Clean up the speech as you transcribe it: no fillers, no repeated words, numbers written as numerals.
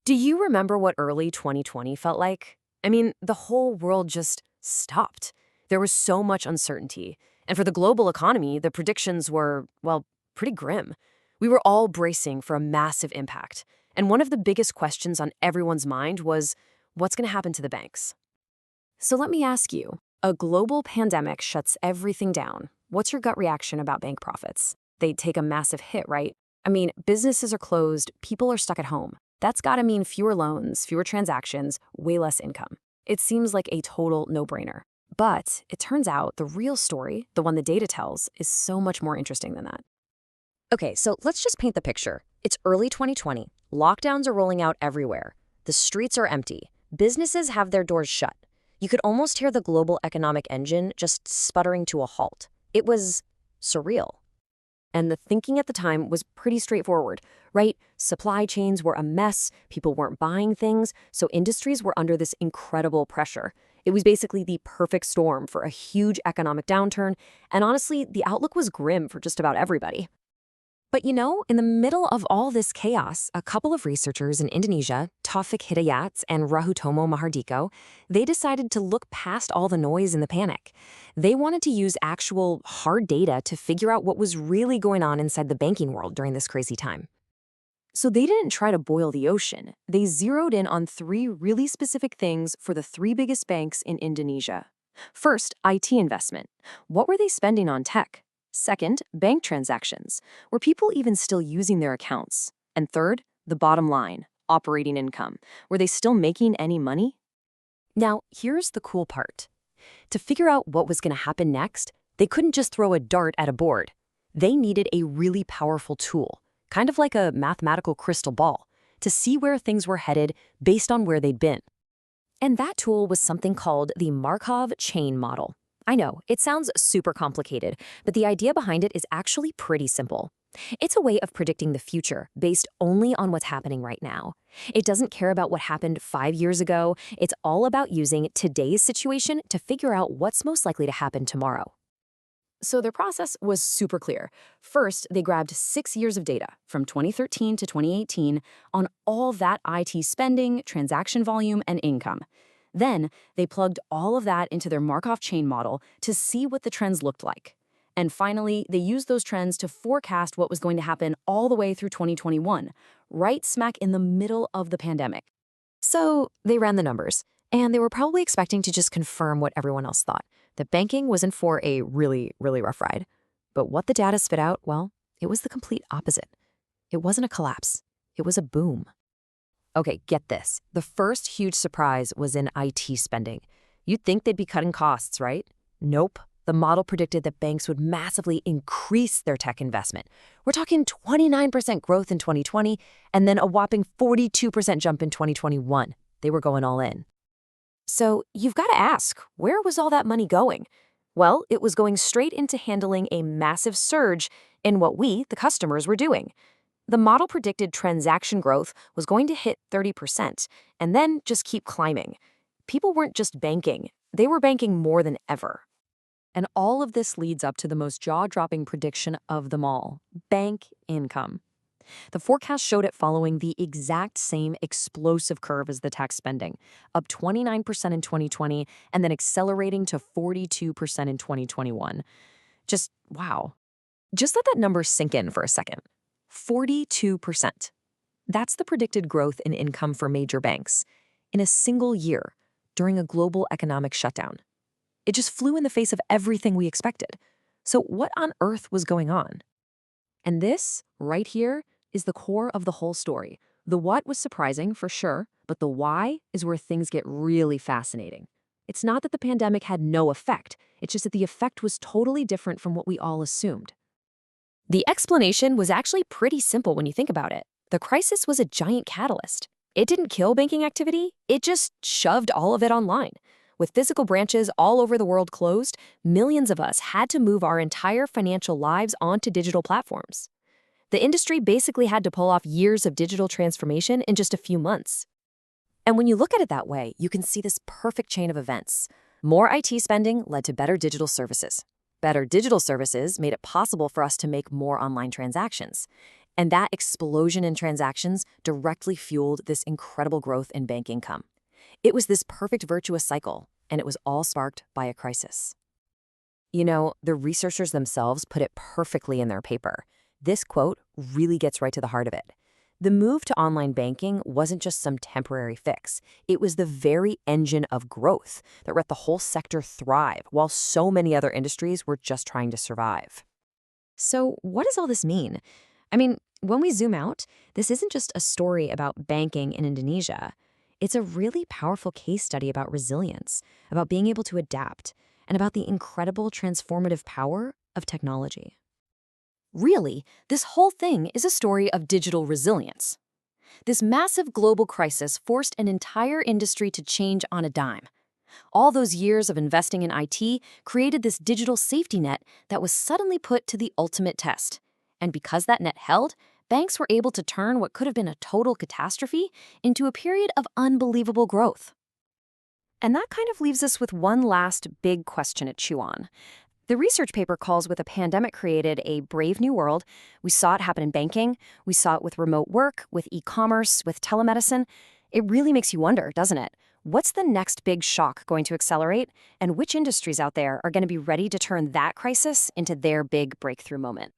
Do you remember what early 2020 felt like? I mean, the whole world just stopped. There was so much uncertainty. And for the global economy, the predictions were, well, pretty grim. We were all bracing for a massive impact. And one of the biggest questions on everyone's mind was, what's going to happen to the banks? So let me ask you, a global pandemic shuts everything down. What's your gut reaction about bank profits? They take a massive hit, right? I mean, businesses are closed, people are stuck at home. That's gotta mean fewer loans, fewer transactions, way less income. It seems like a total no-brainer. But it turns out the real story, the one the data tells, is so much more interesting than that. Okay, so let's just paint the picture. It's early 2020. Lockdowns are rolling out everywhere. The streets are empty. Businesses have their doors shut. You could almost hear the global economic engine just sputtering to a halt. It was surreal. And the thinking at the time was pretty straightforward, right? Supply chains were a mess, people weren't buying things, so industries were under this incredible pressure. It was basically the perfect storm for a huge economic downturn, and honestly, the outlook was grim for just about everybody. But in the middle of all this chaos, a couple of researchers in Indonesia, Taufik Hidayat and Rahutomo Mahardiko, they decided to look past all the noise and the panic. They wanted to use actual hard data to figure out what was really going on inside the banking world during this crazy time. So they didn't try to boil the ocean. They zeroed in on three really specific things for the three biggest banks in Indonesia. First, IT investment. What were they spending on tech? Second, bank transactions. Were people even still using their accounts? And third, the bottom line, operating income. Were they still making any money? Now, here's the cool part. To figure out what was going to happen next, they couldn't just throw a dart at a board. They needed a really powerful tool, kind of like a mathematical crystal ball, to see where things were headed based on where they'd been. And that tool was something called the Markov chain model. I know, it sounds super complicated, but the idea behind it is actually pretty simple. It's a way of predicting the future based only on what's happening right now. It doesn't care about what happened 5 years ago. It's all about using today's situation to figure out what's most likely to happen tomorrow. So their process was super clear. First, they grabbed 6 years of data from 2013 to 2018 on all that IT spending, transaction volume, and income. Then, they plugged all of that into their Markov chain model to see what the trends looked like. And finally, they used those trends to forecast what was going to happen all the way through 2021, right smack in the middle of the pandemic. So they ran the numbers, and they were probably expecting to just confirm what everyone else thought, that banking was in for a really, really rough ride. But what the data spit out, well, it was the complete opposite. It wasn't a collapse. It was a boom. Okay, get this. The first huge surprise was in IT spending. You'd think they'd be cutting costs, right? Nope. The model predicted that banks would massively increase their tech investment. We're talking 29% growth in 2020 and then a whopping 42% jump in 2021. They were going all in. So you've got to ask, where was all that money going? Well, it was going straight into handling a massive surge in what we, the customers, were doing. The model predicted transaction growth was going to hit 30% and then just keep climbing. People weren't just banking, they were banking more than ever. And all of this leads up to the most jaw-dropping prediction of them all, bank income. The forecast showed it following the exact same explosive curve as the tax spending, up 29% in 2020 and then accelerating to 42% in 2021. Just wow. Just let that number sink in for a second. 42%. That's the predicted growth in income for major banks in a single year during a global economic shutdown. It just flew in the face of everything we expected. So what on earth was going on? And this, right here, is the core of the whole story. The what was surprising, for sure, but the why is where things get really fascinating. It's not that the pandemic had no effect, it's just that the effect was totally different from what we all assumed. The explanation was actually pretty simple when you think about it. The crisis was a giant catalyst. It didn't kill banking activity, it just shoved all of it online. With physical branches all over the world closed, millions of us had to move our entire financial lives onto digital platforms. The industry basically had to pull off years of digital transformation in just a few months. And when you look at it that way, you can see this perfect chain of events. More IT spending led to better digital services. Better digital services made it possible for us to make more online transactions. And that explosion in transactions directly fueled this incredible growth in bank income. It was this perfect virtuous cycle, and it was all sparked by a crisis. You know, the researchers themselves put it perfectly in their paper. This quote really gets right to the heart of it. The move to online banking wasn't just some temporary fix. It was the very engine of growth that let the whole sector thrive while so many other industries were just trying to survive. So, what does all this mean? I mean, when we zoom out, this isn't just a story about banking in Indonesia. It's a really powerful case study about resilience, about being able to adapt, and about the incredible transformative power of technology. Really, this whole thing is a story of digital resilience. This massive global crisis forced an entire industry to change on a dime. All those years of investing in IT created this digital safety net that was suddenly put to the ultimate test. And because that net held, banks were able to turn what could have been a total catastrophe into a period of unbelievable growth. And that kind of leaves us with one last big question to chew on. The research paper calls what the pandemic created a brave new world. We saw it happen in banking. We saw it with remote work, with e-commerce, with telemedicine. It really makes you wonder, doesn't it? What's the next big shock going to accelerate? And which industries out there are going to be ready to turn that crisis into their big breakthrough moment?